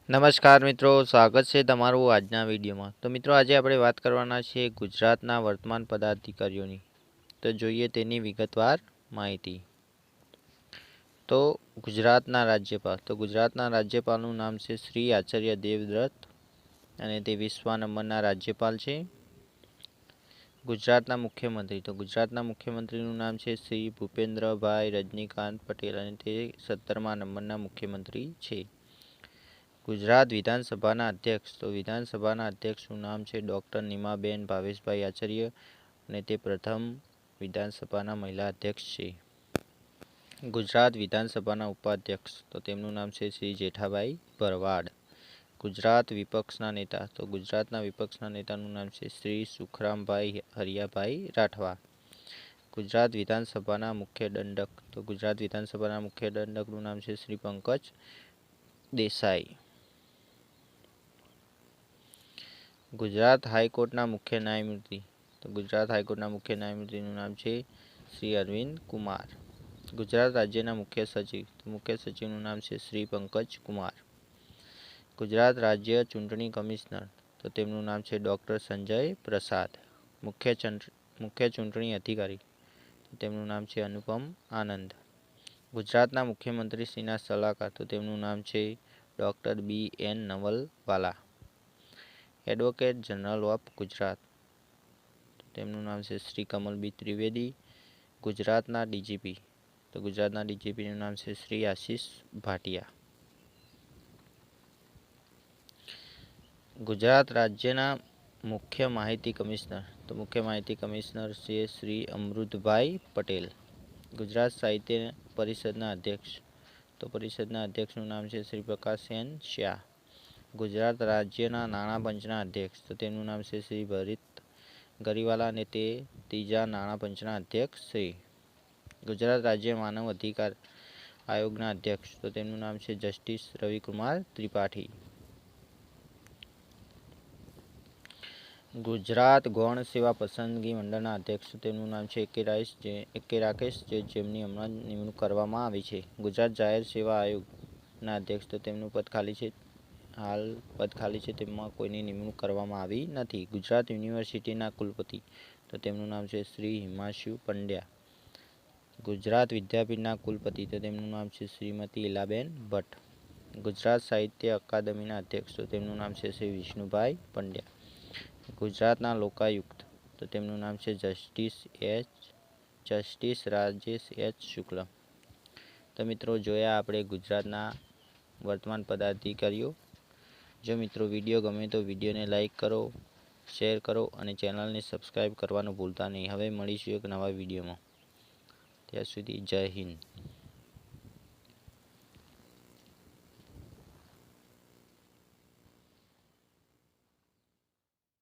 નમસ્કાર મિત્રો, સ્વાગત છે તમારું આજના વિડીયોમાં। તો મિત્રો આજે આપણે વાત કરવાના છે ગુજરાતના વર્તમાન પદાધિકારીઓની। તો જોઈએ તેની વિગતવાર માહિતી। તો ગુજરાતના રાજ્યપાલનું નામ છે શ્રી આચાર્ય દેવવ્રત અને તે 20મા નંબરના રાજ્યપાલ છે। ગુજરાતના મુખ્યમંત્રીનું નામ છે શ્રી ભૂપેન્દ્રભાઈ રજનીકાંત પટેલ અને તે 17મા નંબરના મુખ્યમંત્રી છે। ગુજરાત વિધાનસભાના અધ્યક્ષનું નામ છે ડૉક્ટર નીમાબેન ભાવેશભાઈ આચાર્ય અને તે પ્રથમ વિધાનસભાના મહિલા અધ્યક્ષ છે। ગુજરાત વિધાનસભાના ઉપાધ્યક્ષ તો તેમનું નામ છે શ્રી જેઠાભાઈ ભરવાડ। ગુજરાતના વિપક્ષના નેતાનું નામ છે શ્રી સુખરામભાઈ હરિયાભાઈ રાઠવા। ગુજરાત વિધાનસભાના મુખ્ય દંડકનું નામ છે શ્રી પંકજ દેસાઈ। ગુજરાત હાઈકોર્ટના મુખ્ય ન્યાયમૂર્તિનું નામ છે શ્રી અરવિંદ કુમાર। ગુજરાત રાજ્યના મુખ્ય સચિવનું નામ છે શ્રી પંકજ કુમાર। ગુજરાત રાજ્ય ચૂંટણી કમિશનર તો તેમનું નામ છે ડૉક્ટર સંજય પ્રસાદ। મુખ્ય ચૂંટણી અધિકારી તો તેમનું નામ છે અનુપમ આનંદ। ગુજરાતના મુખ્યમંત્રીશ્રીના સલાહકાર તો તેમનું નામ છે doctor BN Navalwala. Advocate general of Gujarat તેમનું નામ છે શ્રી કમલબી ત્રિવેદી। ગુજરાતના ડીજીપીનું નામ છે શ્રી આશિષ ભાટિયા। ગુજરાત રાજ્યના મુખ્ય માહિતી કમિશનર છે શ્રી અમૃતભાઈ પટેલ। ગુજરાત સાહિત્ય પરિષદના અધ્યક્ષનું નામ છે શ્રી પ્રકાશસેન શાહ। ગુજરાત રાજ્યના નાણાં પંચના અધ્યક્ષ તો તેમનું નામ છે શ્રી ભરત ગરીવાલા અને તે ત્રીજા નાણાં પંચના અધ્યક્ષ છે। ગુજરાત રાજ્ય માનવ અધિકાર આયોગના અધ્યક્ષ તો તેમનું નામ છે જસ્ટિસ રવિકુમાર ત્રિપાઠી। ગુજરાત ગૌણ સેવા પસંદગી મંડળના અધ્યક્ષ તો તેમનું નામ છે એકે રાકેશ જેમની હમણાં નિમણૂક કરવામાં આવી છે। ગુજરાત જાહેર સેવા આયોગના અધ્યક્ષ તો તેમનું પદ ખાલી છે તેમાં કોઈની નિમણૂક કરવામાં આવી નથી। ગુજરાત યુનિવર્સિટીના કુલપતિ તો તેમનું નામ છે શ્રી હિમાંશુ પંડ્યા। ગુજરાત વિદ્યાપીઠના કુલપતિ તો તેમનું નામ છે શ્રીમતી ઇલાબેન ભટ્ટ। ગુજરાત સાહિત્ય અકાદમીના અધ્યક્ષ તો તેમનું નામ છે શ્રી વિષ્ણુભાઈ પંડ્યા। ગુજરાતના લોકાયુક્ત તો તેમનું નામ છે જસ્ટિસ રાજેશ એચ શુક્લ। તો મિત્રો જોયા આપણે ગુજરાતના વર્તમાન પદાધિકારીઓ। જો મિત્રો વિડીયો ગમે તો વિડીયોને લાઈક કરો, શેર કરો અને ચેનલને સબસ્ક્રાઈબ કરવાનું ભૂલતા નહીં। હવે મળીશું એક નવા વિડીયોમાં, ત્યાં સુધી જય હિન્દ।